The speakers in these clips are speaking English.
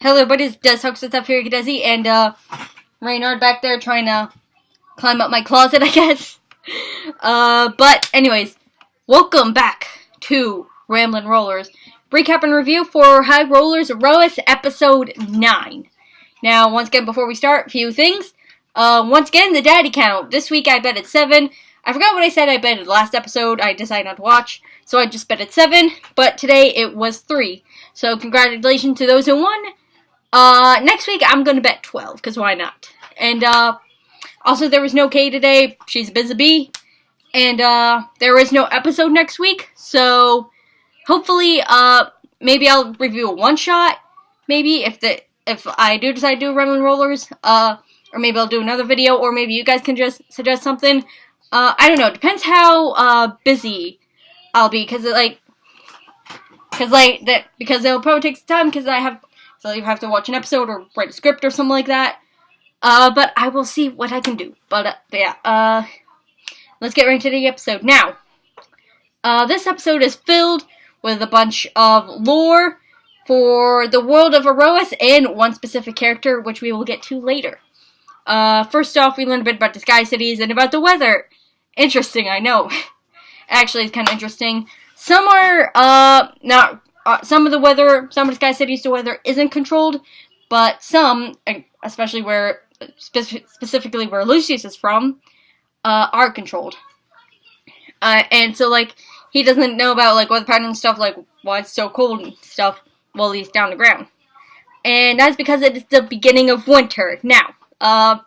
Hello everybody, it's Des here, Desi, and Reynard back there trying to climb up my closet, I guess. But anyways, welcome back to Ramblin' Rollers. Recap and review for Rollers Aerois episode 9. Now, once again, before we start, a few things. Once again, the daddy count. This week I bet at 7. I forgot what I said I betted last episode. I decided not to watch, so I just bet at 7. But today it was 3. So congratulations to those who won. Next week I'm gonna bet 12, because why not? And, also there was no Kay today. She's a busy bee. And, there is no episode next week. So, hopefully, maybe I'll review a one-shot. Maybe, if I do decide to do Ramblin' Rollers. Or maybe I'll do another video. Or maybe you guys can just suggest something. I don't know. Depends how, busy I'll be. Because it'll probably take some time. Because so you have to watch an episode or write a script or something like that. But I will see what I can do. But, yeah, let's get right into the episode. Now, this episode is filled with a bunch of lore for the world of Aerois and one specific character, which we will get to later. First off, we learned a bit about the Sky Cities and about the weather. Interesting, I know. Actually, it's kind of interesting. Some are, not... some of the Sky Cities, the weather isn't controlled, but some, especially specifically where Lucius is from, are controlled. And so, he doesn't know about, weather patterns and stuff, why it's so cold and stuff while he's down the ground. And that's because it is the beginning of winter. Now, I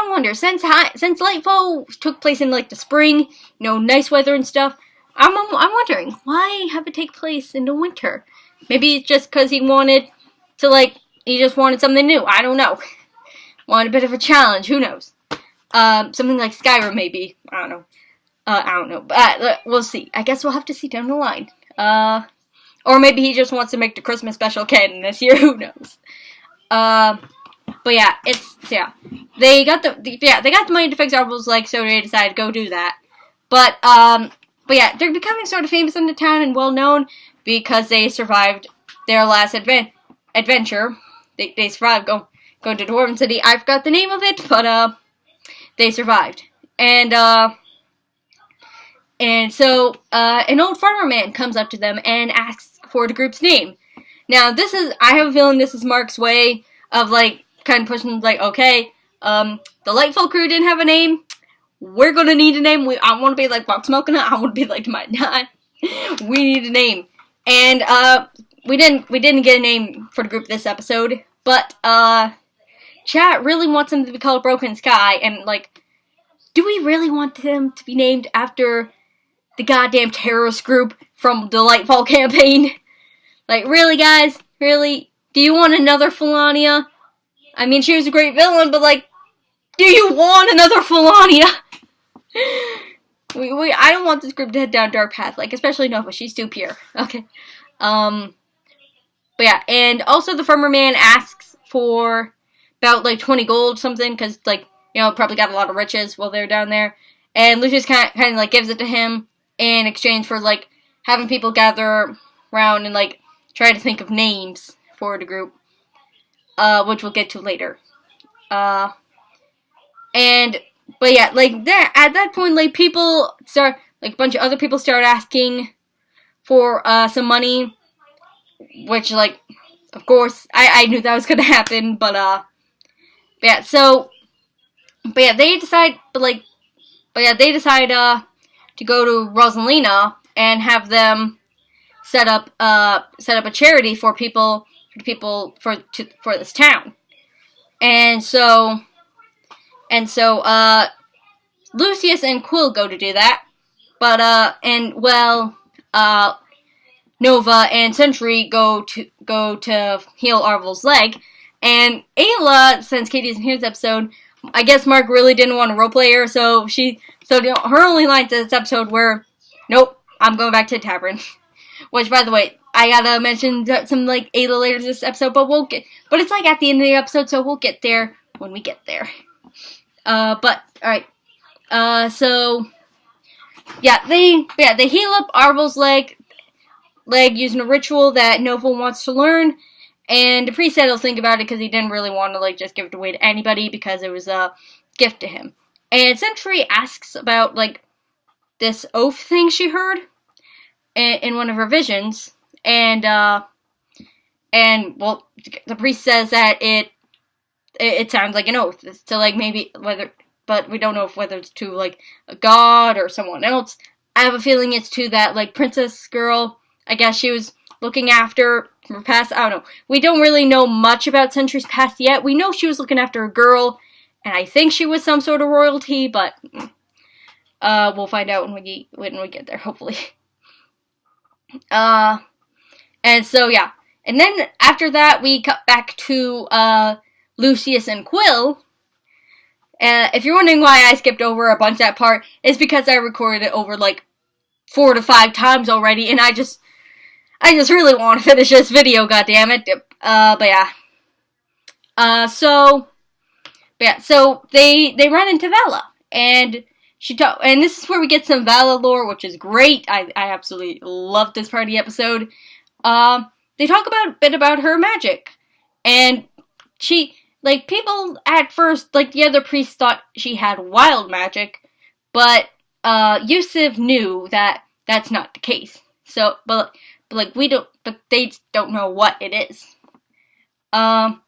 wonder, since Lightfall took place in, the spring, nice weather and stuff, I'm wondering, why have it take place in the winter? Maybe it's just because he wanted to, he just wanted something new. I don't know. Wanted a bit of a challenge. Who knows? Something like Skyrim, maybe. I don't know. But we'll see. I guess we'll have to see down the line. Or maybe he just wants to make the Christmas special canon this year. Who knows? But yeah, They got the money to fix Arbel's leg, so they decided to go do that. But yeah, they're becoming sort of famous in the town and well-known because they survived their last adventure. They survived going to Dwarven City. I forgot the name of it, but, they survived. And so, an old farmer man comes up to them and asks for the group's name. Now, I have a feeling this is Mark's way of, kind of pushing, okay, the Lightfall crew didn't have a name. We're gonna need a name. I want to be like Bob Smoking. I want to be like my dad. We need a name, and we didn't get a name for the group this episode. But chat really wants them to be called Broken Sky, and do we really want them to be named after the goddamn terrorist group from the Lightfall campaign? Really, guys? Really? Do you want another Felania? I mean, she was a great villain, but do you want another Felania? I don't want this group to head down a dark path, especially Nova. She's too pure. Okay. But yeah, and also the farmer man asks for about 20 gold something, because probably got a lot of riches while they're down there. And Lucius kind of gives it to him in exchange for having people gather around and try to think of names for the group, which we'll get to later. But yeah, at that point, people start, a bunch of other people start asking for, some money, which, of course, I knew that was gonna happen, but yeah, they decide, to go to Rosalina and have them set up a charity for this town. And so, Lucius and Quill go to do that, but, Nova and Sentry go to heal Arvel's leg, and Ayla, since Katie isn't here this episode, I guess Mark really didn't want to roleplay her, so her only lines in this episode were, nope, I'm going back to the tavern. Which, by the way, I gotta mention some, Ayla later this episode, but it's, at the end of the episode, so we'll get there when we get there. But, alright. So, yeah, they heal up Arvel's leg using a ritual that Nova wants to learn, And the priest said he'll think about it because he didn't really want to, like, just give it away to anybody because it was a gift to him. And Century asks about, like, this oath thing she heard in one of her visions. And well, the priest says that it sounds like an oath. It's to, like, maybe whether, but we don't know whether it's to, like, a god or someone else. I have a feeling it's to that, like, princess girl. I guess she was looking after her past. I don't know. We don't really know much about Century's past yet. We know she was looking after a girl, and I think she was some sort of royalty, but we'll find out when we get there, hopefully. And so, yeah. And then, after that, we cut back to, Lucius and Quill. If you're wondering why I skipped over a bunch of that part, it's because I recorded it over, like, 4 to 5 times already, and I just really want to finish this video, goddammit. But yeah. So they run into Vala, and and this is where we get some Vala lore, which is great. I absolutely love this part of the episode. They talk a bit about her magic, and like, people at first, like, the other priests thought she had wild magic, but Yusuf knew that that's not the case. So, but they don't know what it is. And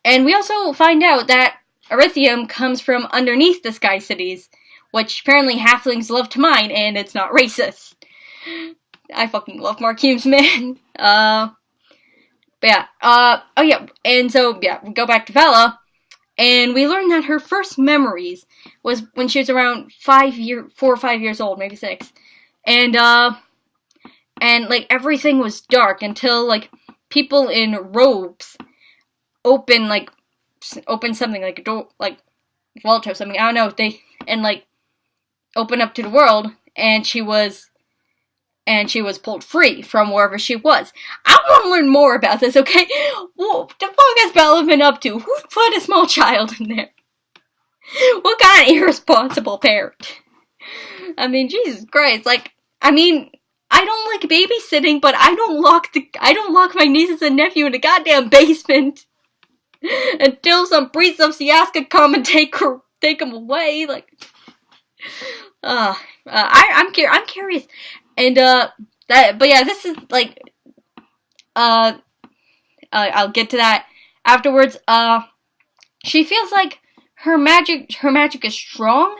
we also find out that erythium comes from underneath the Sky Cities, which apparently halflings love to mine, and it's not racist. I fucking love Mark Humes, man. But yeah, oh yeah, and so, yeah, we go back to Vala, and we learn that her first memories was when she was around 4 or 5 years old, maybe 6. And like, everything was dark until, like, people in robes open something, like a door, like, vault or something, I don't know, like, open up to the world, and she was pulled free from wherever she was. I want to learn more about this, okay? What the fuck has Bella been up to? Who put a small child in there? What kind of irresponsible parent? I mean, Jesus Christ, like, I mean, I don't like babysitting, but I don't lock my nieces and nephew in a goddamn basement until some priest of Siaska come and take them away, like, I'm curious. And, but yeah, this is, like, I'll get to that afterwards. She feels like her magic is strong,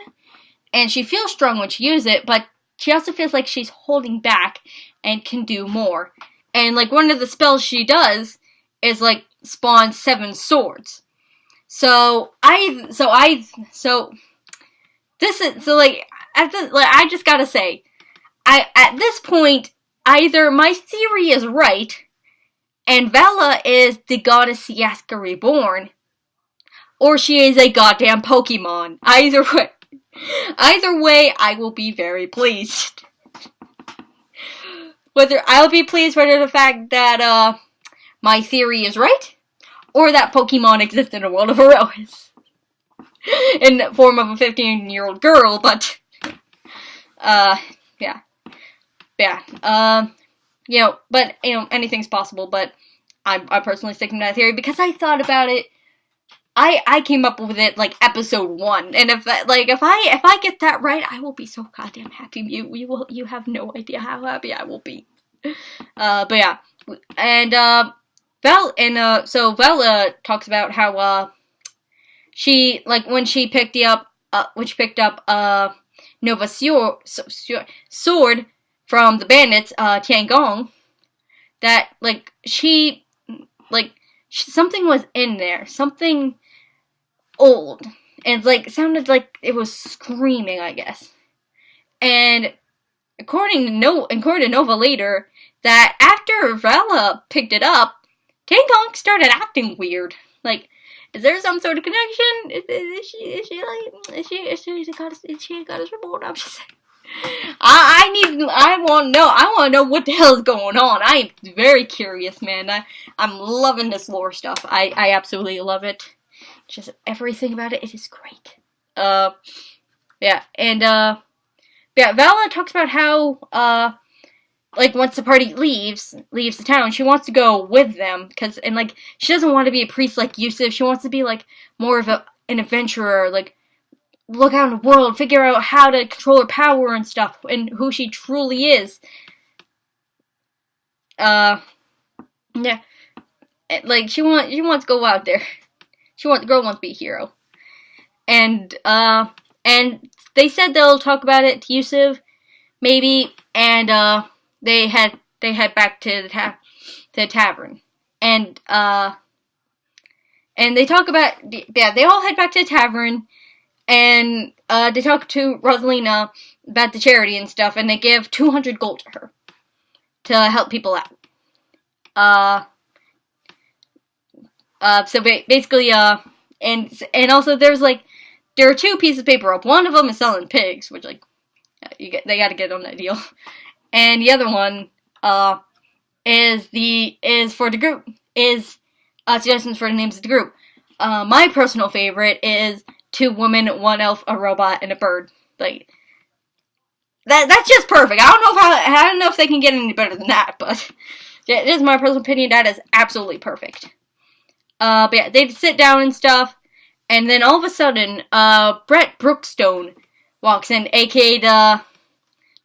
and she feels strong when she uses it, but she also feels like she's holding back and can do more. And, like, one of the spells she does is, like, spawn 7 swords. I just gotta say, at this point, either my theory is right, and Vala is the goddess Siaska reborn, or she is a goddamn Pokemon. Either way, I will be very pleased. I'll be pleased whether the fact that, my theory is right, or that Pokemon exists in the world of Aerois. In the form of a 15-year-old girl, but, yeah. But, anything's possible, but I'm personally sticking to that theory because I thought about it. I came up with it, like, episode 1, and if I get that right, I will be so goddamn happy. You have no idea how happy I will be. But yeah, and, so Vala talks about how, she, like, when she picked up, Nova's sword from the bandits, Tiangong, that, something was in there, something old, and, it sounded like it was screaming, I guess. And according to Nova later, that after Vala picked it up, Tiangong started acting weird. Like, is there some sort of connection? Is she a goddess reborn? I'm just saying. I want to know what the hell is going on. I am very curious, man. I'm loving this lore stuff. I absolutely love it. Just everything about it is great. Yeah, and, Vala talks about how, like, once the party leaves the town, she wants to go with them, and, like, she doesn't want to be a priest like Yusuf. She wants to be, like, more of an adventurer, like, look out in the world, figure out how to control her power and stuff, and who she truly is. Yeah. Like, she wants to go out there. The girl wants to be a hero. And they said they'll talk about it to Yusuf, maybe, and, they head back to the tavern. And they talk about, they all head back to the tavern, and, they talk to Rosalina about the charity and stuff, and they give 200 gold to her to help people out. So basically, and also there are 2 pieces of paper up. One of them is selling pigs, which, like, they gotta get on that deal. And the other one, is for the group, suggestions for the names of the group. My personal favorite is 2 women, 1 elf, a robot, and a bird. Like, that's just perfect. I don't know if they can get any better than that, but yeah, it is my personal opinion. That is absolutely perfect. But yeah, they sit down and stuff, and then all of a sudden, Brett Brookstone walks in, aka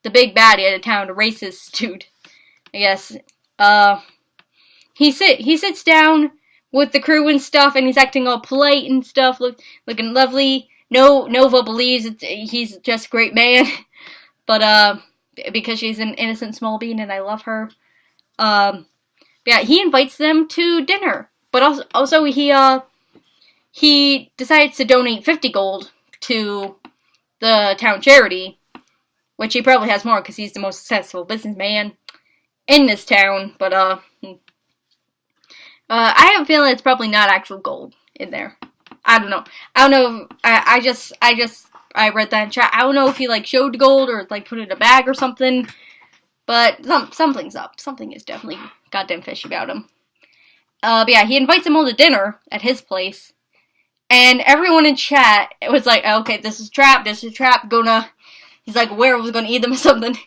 the big baddie of the town, the racist dude, I guess. He sits down with the crew and stuff, and he's acting all polite and stuff, looking lovely. Nova believes he's just a great man, but because she's an innocent small bean and I love her. Yeah, he invites them to dinner. But also he decides to donate 50 gold to the town charity, which he probably has more because he's the most successful businessman in this town. But I have a feeling it's probably not actual gold in there. I don't know. I read that in chat. I don't know if he like showed gold or like put it in a bag or something. But something's up. Something is definitely goddamn fishy about him. But yeah, he invites them all to dinner at his place, and everyone in chat was like, okay, this is a trap, he's like, werewolf's gonna eat them or something.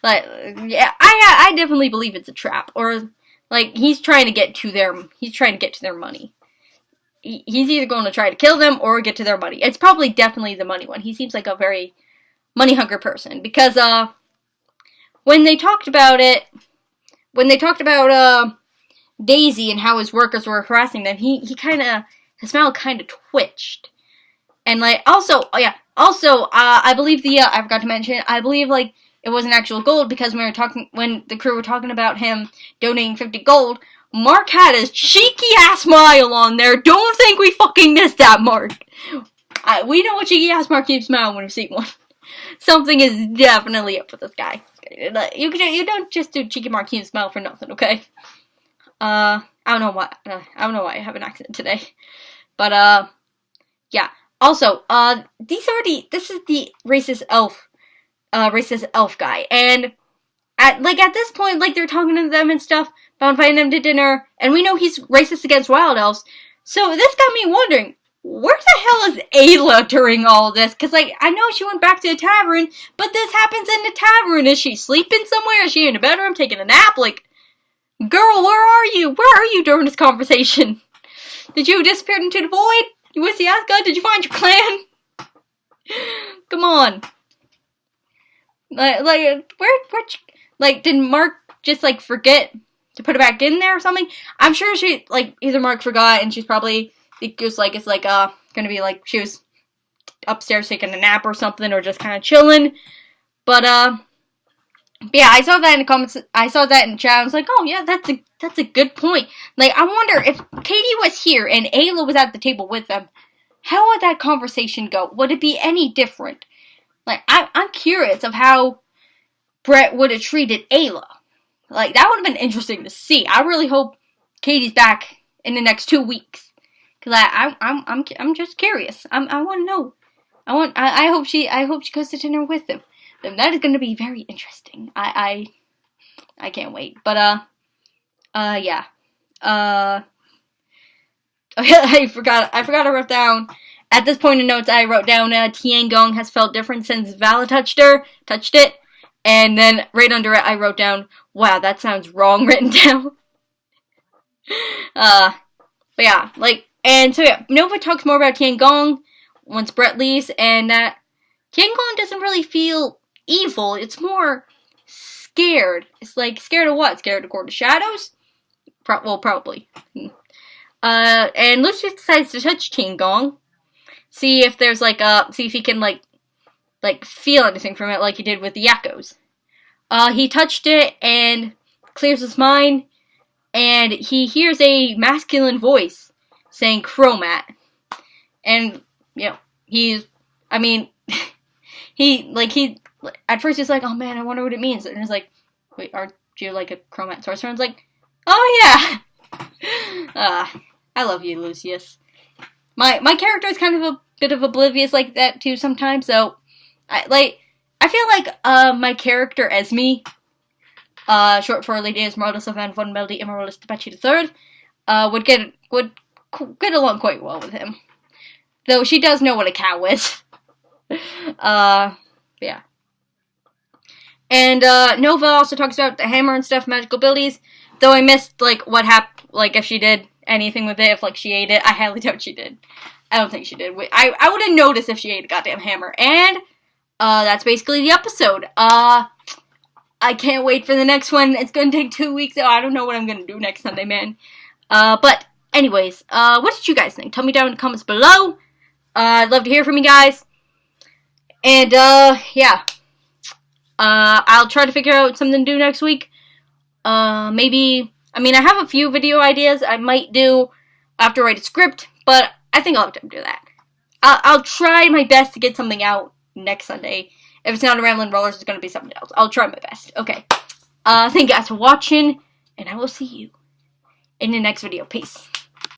Like, yeah, I definitely believe it's a trap, or, like, he's trying to get to their money. He's either going to try to kill them or get to their money. It's probably definitely the money one. He seems like a very money-hungry person, because, when they talked about Daisy and how his workers were harassing them, his smile kind of twitched. And, like, also, I believe I forgot to mention, I believe, like, it wasn't actual gold, because when the crew were talking about him donating 50 gold, Mark had his cheeky-ass smile on there. Don't think we fucking missed that, Mark. We know what cheeky-ass Mark keeps smiling when we see one. Something is definitely up with this guy. You don't just do cheeky Mark keep smile for nothing, okay? I don't know why I have an accent today. But, yeah. Also, this is the racist elf guy. And, at this point, like, they're talking to them and stuff about inviting them to dinner, and we know he's racist against wild elves. So, this got me wondering, where the hell is Ayla during all this? Because, like, I know she went back to the tavern, but this happens in the tavern. Is she sleeping somewhere? Is she in a bedroom taking a nap? Like, girl, where are you? Where are you during this conversation? Did you disappear into the void? You with the Asgard? Did you find your clan? Come on. Did Mark just, like, forget to put it back in there or something? I'm sure she, like, either Mark forgot and she's probably, gonna be, like, she was upstairs taking a nap or something, or just kind of chilling. But yeah, I saw that in the comments, I saw that in chat, I was like, oh yeah, that's a good point. Like, I wonder if Katie was here and Ayla was at the table with them, how would that conversation go? Would it be any different? Like, I'm curious of how Brett would have treated Ayla. Like, that would have been interesting to see. I really hope Katie's back in the next 2 weeks. Cause I'm just curious. I want to know. I hope she goes to dinner with them. That is going to be very interesting. I can't wait. But yeah. I forgot I wrote down. At this point in notes, I wrote down, Tiangong has felt different since Vala touched it. And then right under it, I wrote down, wow, that sounds wrong written down. But yeah, and so yeah, Nova talks more about Tiangong once Brett leaves, and that Tiangong doesn't really feel evil. It's more scared. It's like, scared of what? Scared to go to shadows? Well, probably. And Lucius decides to touch Tiangong. See if there's see if he can feel anything from it like he did with the Yakkos. He touched it and clears his mind, and he hears a masculine voice saying Chromat. And, he at first he's like, oh man, I wonder what it means. And he's like, wait, aren't you like a Chromat sorcerer's like, oh yeah! I love you, Lucius. My character is kind of a bit of oblivious like that too sometimes, so I feel like my character Esme, short for Lady Esmeralda Savannah von Melody Immortalis Tapachi III, would get along quite well with him. Though she does know what a cow is. Yeah. And Nova also talks about the hammer and stuff, magical abilities. Though I missed what happened, if she did anything with it, if she ate it. I highly doubt she did. I don't think she did. I wouldn't notice if she ate a goddamn hammer. And that's basically the episode. I can't wait for the next one. It's gonna take 2 weeks. So I don't know what I'm gonna do next Sunday, man. But anyways, what did you guys think? Tell me down in the comments below. I'd love to hear from you guys. And yeah. I'll try to figure out something to do next week. Maybe, I have a few video ideas I might do. I have to write a script, but I think I'll have time to do that. I'll try my best to get something out next Sunday. If it's not a Ramblin' Rollers, it's going to be something else. I'll try my best. Okay. Thank you guys for watching, and I will see you in the next video. Peace.